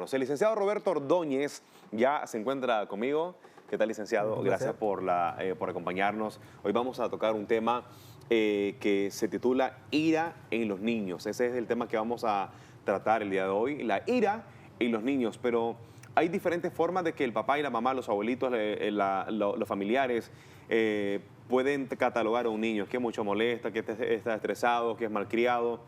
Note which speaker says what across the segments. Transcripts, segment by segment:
Speaker 1: acompañarnos. El licenciado Roberto Ordóñez ya se encuentra conmigo. ¿Qué tal, licenciado? Gracias por acompañarnos. Hoy vamos a tocar un tema que se titula Ira en los niños. Ese es el tema que vamos a tratar el día de hoy, la ira en los niños. Pero hay diferentes formas de que el papá y la mamá, los abuelitos, los familiares, pueden catalogar a un niño que mucho molesta, que está estresado, que es malcriado.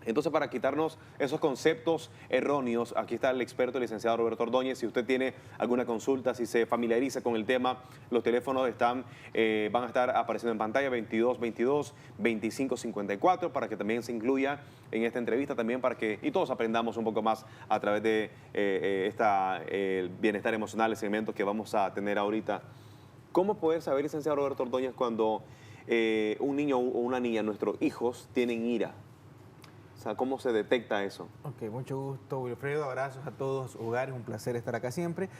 Speaker 1: Entonces, para quitarnos esos conceptos erróneos, aquí está el experto, el licenciado Roberto Ordóñez. Si usted tiene alguna consulta, si se familiariza con el tema, los teléfonos van a estar apareciendo en pantalla, 2222-2554, para que también se incluya en esta entrevista, también para que todos aprendamos un poco más a través de el bienestar emocional, el segmento que vamos a tener ahorita. ¿Cómo poder saber, licenciado Roberto Ordóñez, cuando un niño o una niña, nuestros hijos, tienen ira? O sea, ¿cómo se detecta eso?
Speaker 2: Ok, mucho gusto, Wilfredo. Abrazos a todos, hogares, un placer estar acá siempre.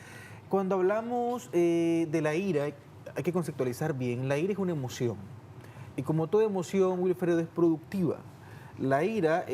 Speaker 2: Cuando hablamos de la ira, hay que conceptualizar bien. La ira es una emoción. Y como toda emoción, Wilfredo, es productiva. La ira,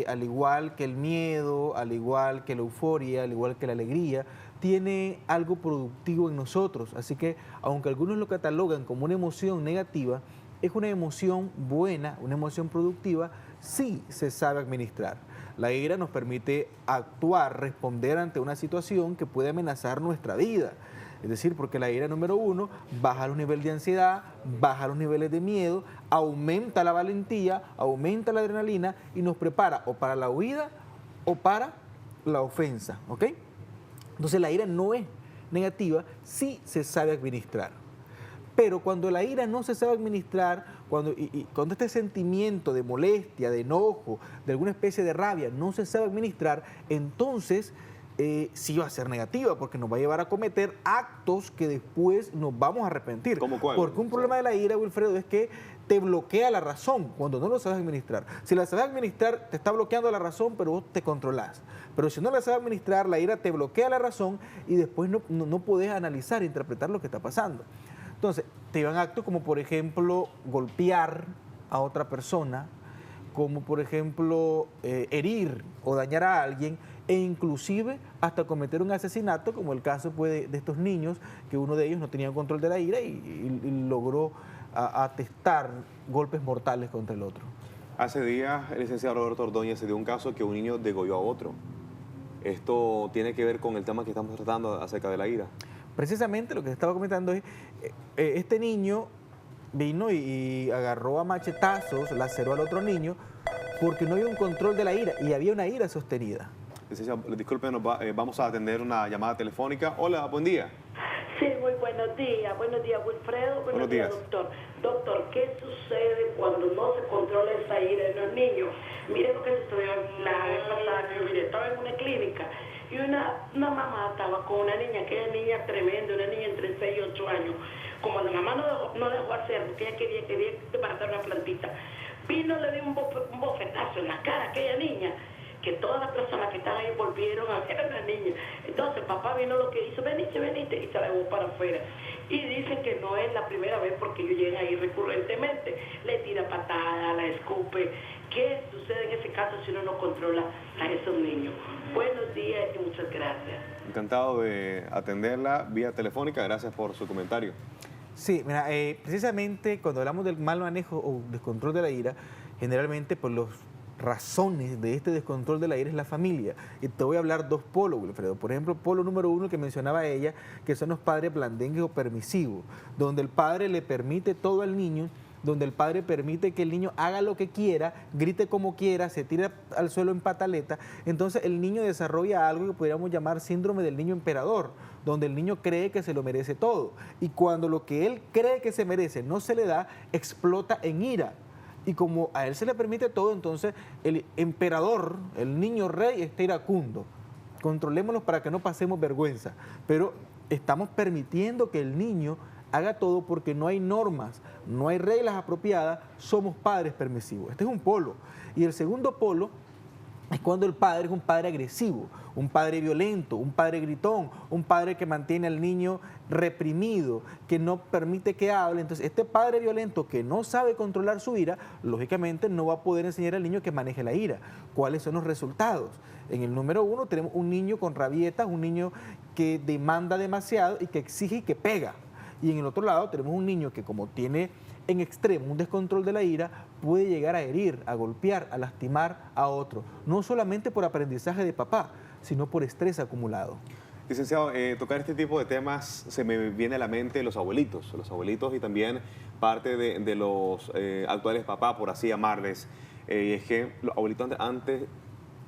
Speaker 2: al igual que el miedo, al igual que la euforia, al igual que la alegría, tiene algo productivo en nosotros. Así que, aunque algunos lo catalogan como una emoción negativa, es una emoción buena, una emoción productiva, sí se sabe administrar. La ira nos permite actuar, responder ante una situación que puede amenazar nuestra vida. Es decir, porque la ira, número uno, baja los niveles de ansiedad, baja los niveles de miedo, aumenta la valentía, aumenta la adrenalina y nos prepara o para la huida o para la ofensa, ¿ok? Entonces la ira no es negativa, sí se sabe administrar. Pero cuando la ira no se sabe administrar, cuando este sentimiento de molestia, de enojo, de alguna especie de rabia no se sabe administrar, entonces sí va a ser negativa, porque nos va a llevar a cometer actos que después nos vamos a arrepentir.
Speaker 1: ¿Cómo cuál?
Speaker 2: Porque un problema de la ira, Wilfredo, es que te bloquea la razón cuando no lo sabes administrar. Si la sabes administrar, te está bloqueando la razón, pero vos te controlás. Pero si no la sabes administrar, la ira te bloquea la razón y después no podés analizar e interpretar lo que está pasando. Entonces, te llevan actos como, por ejemplo, golpear a otra persona, como, por ejemplo, herir o dañar a alguien, e inclusive hasta cometer un asesinato, como el caso de estos niños, que uno de ellos no tenía control de la ira y logró atestar golpes mortales contra el otro.
Speaker 1: Hace días, el licenciado Roberto Ordóñez se dio un caso que un niño degolló a otro. ¿Esto tiene que ver con el tema que estamos tratando acerca de la ira?
Speaker 2: Precisamente lo que estaba comentando es, este niño vino y agarró a machetazos, laceró al otro niño, porque no había un control de la ira y había una ira sostenida.
Speaker 1: Licenciado, disculpe, vamos a atender una llamada telefónica. Hola, buen día.
Speaker 3: Sí, muy buenos días. Buenos días, Wilfredo. Buenos días, doctor. Doctor, ¿qué sucede cuando no se controla esa ira en los niños? Mire lo que sucedió la vez pasada. Mire, estaba en una clínica y una mamá estaba con una niña, aquella niña tremenda, una niña entre 6 y 8 años. Como la mamá no dejó hacer, porque ella quería desbaratar una plantita, vino, le dio un bofetazo en la cara a aquella niña, que todas las personas que estaban ahí volvieron a ver a la niña. Entonces papá vino, lo que hizo, venite, y se la llevó para afuera. Y dicen que no es la primera vez, porque ellos llegan ahí recurrentemente, le tira patadas, la escupe. ¿Qué sucede en ese caso si uno no controla a esos niños? Buenos días y muchas gracias.
Speaker 1: Encantado de atenderla vía telefónica, gracias por su comentario.
Speaker 2: Sí, mira, precisamente cuando hablamos del mal manejo o descontrol de la ira, generalmente por las razones de este descontrol de la ira es la familia. Y te voy a hablar dos polos, Wilfredo. Por ejemplo, polo número uno que mencionaba ella, que son los padres blandengues o permisivos, donde el padre le permite todo al niño, donde el padre permite que el niño haga lo que quiera, grite como quiera, se tire al suelo en pataleta. Entonces el niño desarrolla algo que podríamos llamar síndrome del niño emperador, donde el niño cree que se lo merece todo. Y cuando lo que él cree que se merece no se le da, explota en ira. Y como a él se le permite todo, entonces el emperador, el niño rey, está iracundo. Controlémonos para que no pasemos vergüenza. Pero estamos permitiendo que el niño haga todo porque no hay normas, no hay reglas apropiadas, somos padres permisivos. Este es un polo. Y el segundo polo es cuando el padre es un padre agresivo, un padre violento, un padre gritón, un padre que mantiene al niño reprimido, que no permite que hable. Entonces, este padre violento que no sabe controlar su ira, lógicamente no va a poder enseñar al niño que maneje la ira. ¿Cuáles son los resultados? En el número 1 tenemos un niño con rabietas, un niño que demanda demasiado y que exige y que pega. Y en el otro lado tenemos un niño que, como tiene en extremo un descontrol de la ira, puede llegar a herir, a golpear, a lastimar a otro. No solamente por aprendizaje de papá, sino por estrés acumulado.
Speaker 1: Licenciado, tocar este tipo de temas se me viene a la mente los abuelitos y también parte de los actuales papás, por así llamarles. Y es que los abuelitos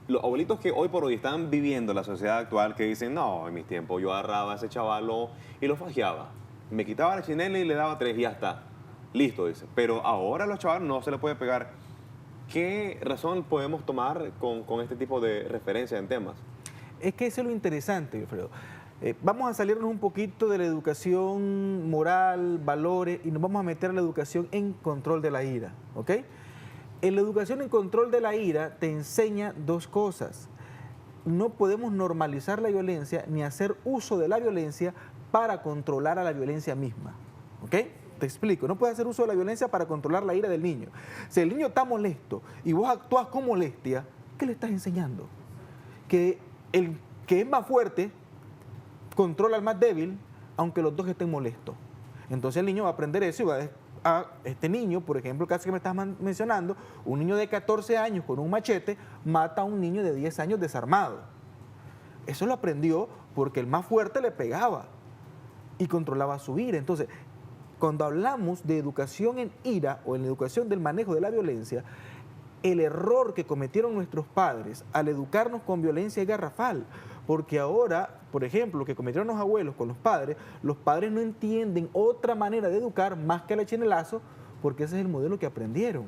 Speaker 1: los abuelitos que hoy por hoy están viviendo la sociedad actual, que dicen, no, en mis tiempos yo agarraba a ese chavalo y lo fajeaba. Me quitaba la chinela y le daba 3 y ya está. Listo, dice. Pero ahora a los chavalos no se les puede pegar. ¿Qué razón podemos tomar con este tipo de referencias en temas?
Speaker 2: Es que eso es lo interesante, Alfredo. Vamos a salirnos un poquito de la educación moral, valores, y nos vamos a meter a la educación en control de la ira, ¿ok? En la educación en control de la ira te enseña 2 cosas. No podemos normalizar la violencia ni hacer uso de la violencia para controlar a la violencia misma, ¿ok? Te explico, no puedes hacer uso de la violencia para controlar la ira del niño. Si el niño está molesto y vos actúas con molestia, ¿qué le estás enseñando? Que el que es más fuerte controla al más débil, aunque los dos estén molestos. Entonces el niño va a aprender eso y va a este niño, por ejemplo, el caso que me estás mencionando, un niño de 14 años con un machete mata a un niño de 10 años desarmado. Eso lo aprendió porque el más fuerte le pegaba y controlaba su ira. Entonces, cuando hablamos de educación en ira o en la educación del manejo de la violencia, el error que cometieron nuestros padres al educarnos con violencia es garrafal, porque ahora, por ejemplo, lo que cometieron los abuelos con los padres no entienden otra manera de educar más que el chinelazo, porque ese es el modelo que aprendieron.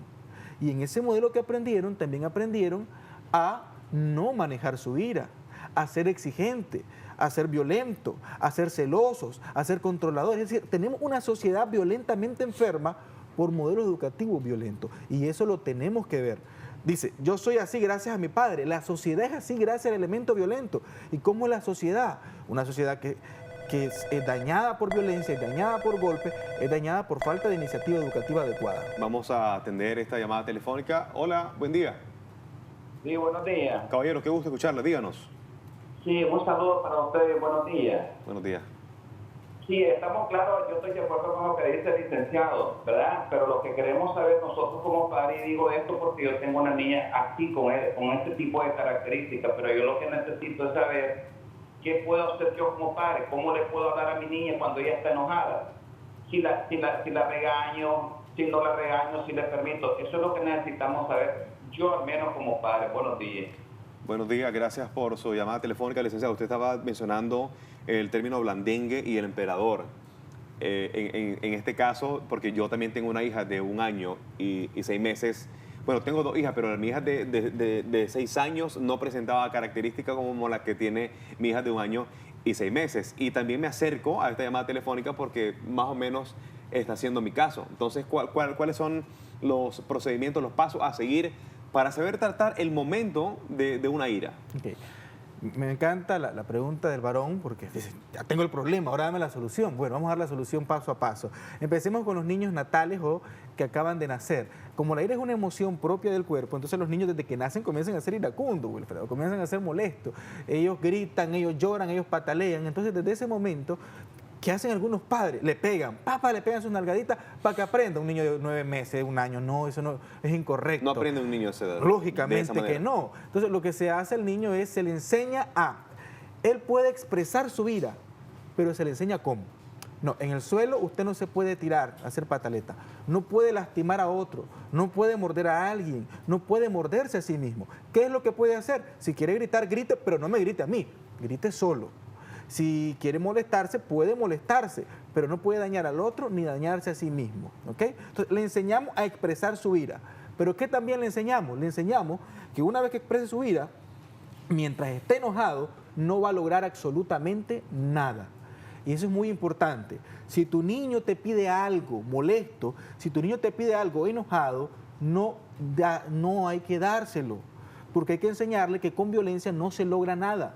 Speaker 2: Y en ese modelo que aprendieron, también aprendieron a no manejar su ira, a ser exigente, a ser violento, a ser celosos, a ser controladores. Es decir, tenemos una sociedad violentamente enferma por modelos educativos violentos, y eso lo tenemos que ver. Dice, yo soy así gracias a mi padre. La sociedad es así gracias al elemento violento. ¿Y cómo es la sociedad? Una sociedad que es dañada por violencia, es dañada por golpes, es dañada por falta de iniciativa educativa adecuada.
Speaker 1: Vamos a atender esta llamada telefónica. Hola, buen día.
Speaker 4: Sí, buenos días.
Speaker 1: Caballero, qué gusto escucharle, díganos.
Speaker 4: Sí, un saludo para ustedes, buenos días.
Speaker 1: Buenos días.
Speaker 4: Sí, estamos claros, yo estoy de acuerdo con lo que dice el licenciado, ¿verdad? Pero lo que queremos saber nosotros como padres, y digo esto porque yo tengo una niña así, con este tipo de características, pero yo lo que necesito es saber qué puedo hacer yo como padre, cómo le puedo hablar a mi niña cuando ella está enojada, si la regaño, si no la regaño, si le permito. Eso es lo que necesitamos saber, yo al menos como padre. Buenos días.
Speaker 1: Buenos días, gracias por su llamada telefónica, licenciado. Usted estaba mencionando el término blandengue y el emperador. En este caso, porque yo también tengo una hija de 1 año y 6 meses. Bueno, tengo 2 hijas, pero mi hija de 6 años no presentaba características como las que tiene mi hija de 1 año y 6 meses. Y también me acerco a esta llamada telefónica porque más o menos está siendo mi caso. Entonces, ¿cuáles son los procedimientos, los pasos a seguir para saber tratar el momento de una ira?
Speaker 2: Okay. Me encanta la pregunta del varón porque dice, ya tengo el problema, ahora dame la solución. Bueno, vamos a dar la solución paso a paso. Empecemos con los niños natales o que acaban de nacer. Como la ira es una emoción propia del cuerpo, entonces los niños desde que nacen comienzan a ser iracundos, Wilfredo, comienzan a ser molestos. Ellos gritan, ellos lloran, ellos patalean. Entonces desde ese momento, ¿qué hacen algunos padres? Le pegan, papá, le pegan sus nalgaditas para que aprenda. Un niño de 9 meses, 1 año, no, eso no es incorrecto.
Speaker 1: No aprende un niño de esa edad.
Speaker 2: Lógicamente que no. Entonces lo que se hace al niño es, se le enseña él puede expresar su ira, pero se le enseña cómo. No, en el suelo usted no se puede tirar, hacer pataleta, no puede lastimar a otro, no puede morder a alguien, no puede morderse a sí mismo. ¿Qué es lo que puede hacer? Si quiere gritar, grite, pero no me grite a mí, grite solo. Si quiere molestarse, puede molestarse, pero no puede dañar al otro ni dañarse a sí mismo, ¿ok? Entonces, le enseñamos a expresar su ira. ¿Pero qué también le enseñamos? Le enseñamos que una vez que exprese su ira, mientras esté enojado, no va a lograr absolutamente nada. Y eso es muy importante. Si tu niño te pide algo molesto, si tu niño te pide algo enojado, no hay que dárselo. porque hay que enseñarle que con violencia no se logra nada.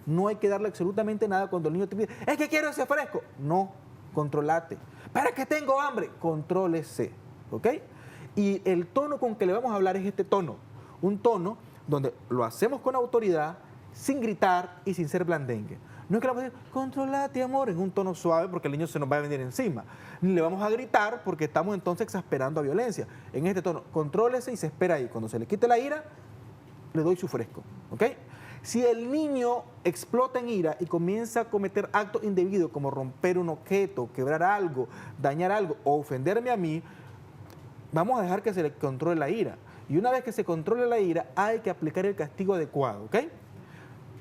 Speaker 2: No hay que darle absolutamente nada cuando el niño te pide, es que quiero ese fresco. No, controlate. ¿Para qué tengo hambre? Contrólese, ¿ok? Y el tono con que le vamos a hablar es este tono, un tono donde lo hacemos con autoridad, sin gritar y sin ser blandengue. No es que le vamos a decir, controlate, amor, en un tono suave porque el niño se nos va a venir encima. Ni le vamos a gritar porque estamos entonces exasperando a violencia. En este tono, contrólese y se espera ahí. Cuando se le quite la ira, le doy su fresco, ¿ok? Si el niño explota en ira y comienza a cometer actos indebidos como romper un objeto, quebrar algo, dañar algo o ofenderme a mí, vamos a dejar que se le controle la ira. Y una vez que se controle la ira, hay que aplicar el castigo adecuado, ¿ok?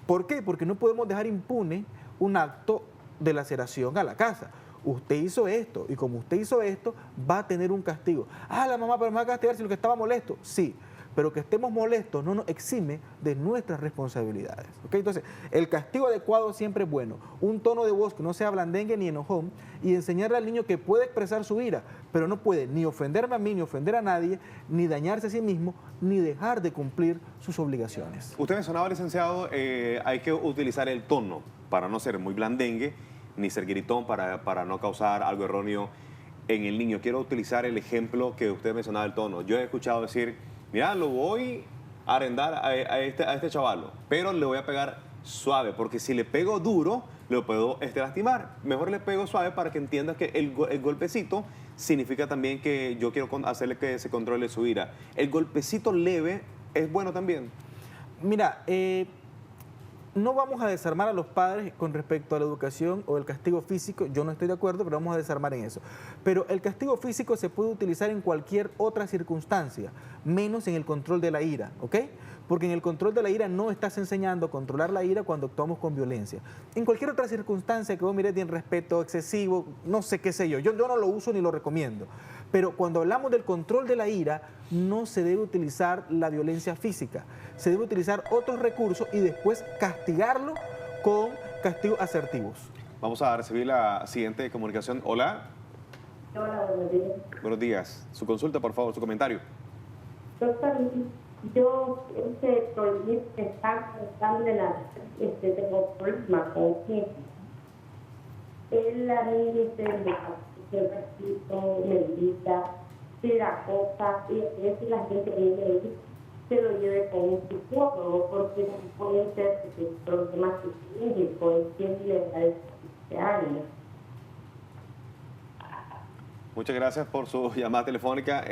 Speaker 2: ¿Por qué? Porque no podemos dejar impune un acto de laceración a la casa. Usted hizo esto y como usted hizo esto, va a tener un castigo. Ah, la mamá, pero me va a castigar si lo que estaba molesto. Sí, pero que estemos molestos no nos exime de nuestras responsabilidades. ¿Okay? Entonces, el castigo adecuado siempre es bueno. Un tono de voz que no sea blandengue ni enojón y enseñarle al niño que puede expresar su ira, pero no puede ni ofenderme a mí, ni ofender a nadie, ni dañarse a sí mismo, ni dejar de cumplir sus obligaciones.
Speaker 1: Usted mencionaba, licenciado, hay que utilizar el tono para no ser muy blandengue, ni ser gritón para no causar algo erróneo en el niño. Quiero utilizar el ejemplo que usted mencionaba, el tono. Yo he escuchado decir, mira, lo voy a arrendar a este chavalo, pero le voy a pegar suave, porque si le pego duro, lo puedo lastimar. Mejor le pego suave para que entienda que el golpecito significa también que yo quiero hacerle que se controle su ira. El golpecito leve es bueno también.
Speaker 2: Mira, no vamos a desarmar a los padres con respecto a la educación o el castigo físico. Yo no estoy de acuerdo, pero vamos a desarmar en eso. Pero el castigo físico se puede utilizar en cualquier otra circunstancia, menos en el control de la ira, ¿ok? Porque en el control de la ira no estás enseñando a controlar la ira cuando actuamos con violencia. En cualquier otra circunstancia que vos mires de irrespeto excesivo, no sé qué sé yo no lo uso ni lo recomiendo. Pero cuando hablamos del control de la ira, no se debe utilizar la violencia física. Se debe utilizar otros recursos y después castigarlo con castigos asertivos.
Speaker 1: Vamos a recibir la siguiente comunicación. Hola.
Speaker 5: Hola, buenos días.
Speaker 1: Buenos días. Su consulta, por favor, su comentario.
Speaker 5: Doctor, yo prohibí estar dándole tengo problemas con el tiempo. Él a mí me repito, me invita, se da cosas y a veces la gente me dice se lo lleve con un psicólogo porque puede ser problemas psicológicos, él tiene la edad de años.
Speaker 1: Muchas gracias por su llamada telefónica.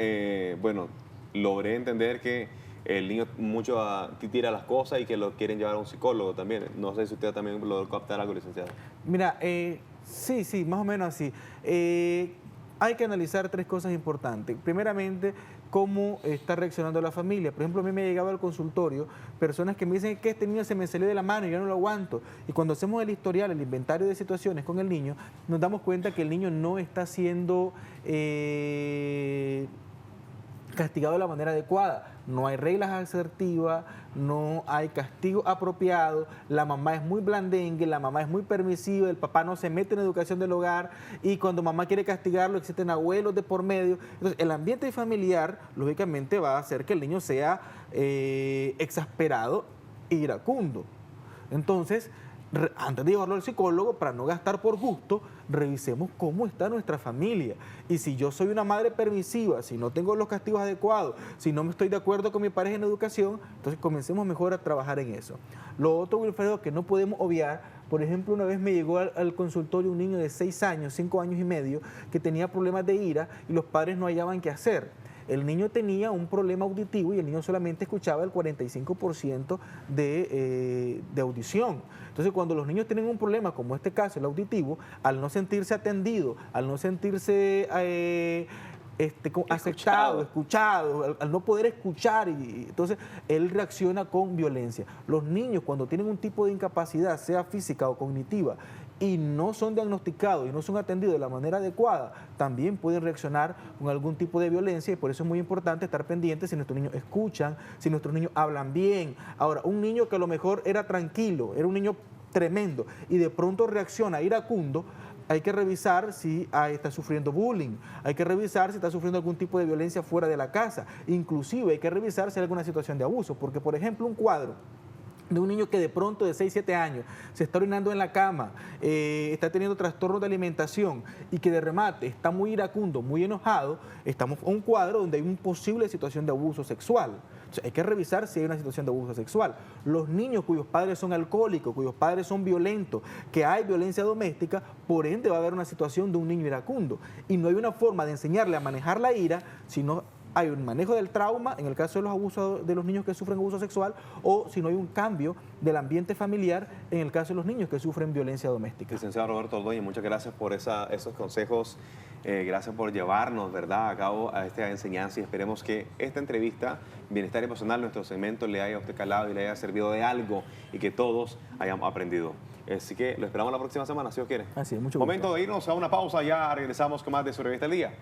Speaker 1: Bueno, logré entender que el niño mucho tira las cosas y que lo quieren llevar a un psicólogo también. No sé si usted también lo captar algo, licenciado.
Speaker 2: Mira, sí, más o menos así. Hay que analizar tres cosas importantes. Primeramente, cómo está reaccionando la familia. Por ejemplo, a mí me ha llegado al consultorio personas que me dicen que este niño se me salió de la mano y yo no lo aguanto. Y cuando hacemos el historial, el inventario de situaciones con el niño, nos damos cuenta que el niño no está siendo castigado de la manera adecuada. No hay reglas asertivas, no hay castigo apropiado, la mamá es muy blandengue, la mamá es muy permisiva, el papá no se mete en la educación del hogar y cuando mamá quiere castigarlo existen abuelos de por medio. Entonces el ambiente familiar lógicamente va a hacer que el niño sea exasperado e iracundo. Entonces, antes de llevarlo al psicólogo, para no gastar por gusto, revisemos cómo está nuestra familia. Y si yo soy una madre permisiva, si no tengo los castigos adecuados, si no me estoy de acuerdo con mi pareja en educación, entonces comencemos mejor a trabajar en eso. Lo otro, Wilfredo, que no podemos obviar, por ejemplo, una vez me llegó al consultorio un niño de 6 años, 5 años y medio, que tenía problemas de ira y los padres no hallaban qué hacer. El niño tenía un problema auditivo y el niño solamente escuchaba el 45% de audición. Entonces, cuando los niños tienen un problema, como este caso, el auditivo, al no sentirse atendido, al no sentirse aceptado, escuchado, al no poder escuchar, y entonces él reacciona con violencia. Los niños, cuando tienen un tipo de incapacidad, sea física o cognitiva, y no son diagnosticados y no son atendidos de la manera adecuada, también pueden reaccionar con algún tipo de violencia y por eso es muy importante estar pendientes si nuestros niños escuchan, si nuestros niños hablan bien. Ahora, un niño que a lo mejor era tranquilo, era un niño tremendo y de pronto reacciona iracundo, hay que revisar si está sufriendo bullying, hay que revisar si está sufriendo algún tipo de violencia fuera de la casa, inclusive hay que revisar si hay alguna situación de abuso, porque por ejemplo un cuadro de un niño que de pronto de 6, 7 años se está orinando en la cama, está teniendo trastornos de alimentación y que de remate está muy iracundo, muy enojado, estamos en un cuadro donde hay una posible situación de abuso sexual. O sea, hay que revisar si hay una situación de abuso sexual. Los niños cuyos padres son alcohólicos, cuyos padres son violentos, que hay violencia doméstica, por ende va a haber una situación de un niño iracundo. Y no hay una forma de enseñarle a manejar la ira, sino hay un manejo del trauma en el caso de los abusos de los niños que sufren abuso sexual, o si no hay un cambio del ambiente familiar en el caso de los niños que sufren violencia doméstica.
Speaker 1: Licenciado Roberto Ordóñez, muchas gracias por esos consejos, gracias por llevarnos, ¿verdad?, a cabo a esta enseñanza, y esperemos que esta entrevista, Bienestar Emocional, nuestro segmento, le haya a usted calado y le haya servido de algo y que todos hayamos aprendido. Así que lo esperamos la próxima semana, si Dios quiere.
Speaker 2: Así es, mucho gusto.
Speaker 1: Momento de irnos a una pausa, ya regresamos con más de su revista del día.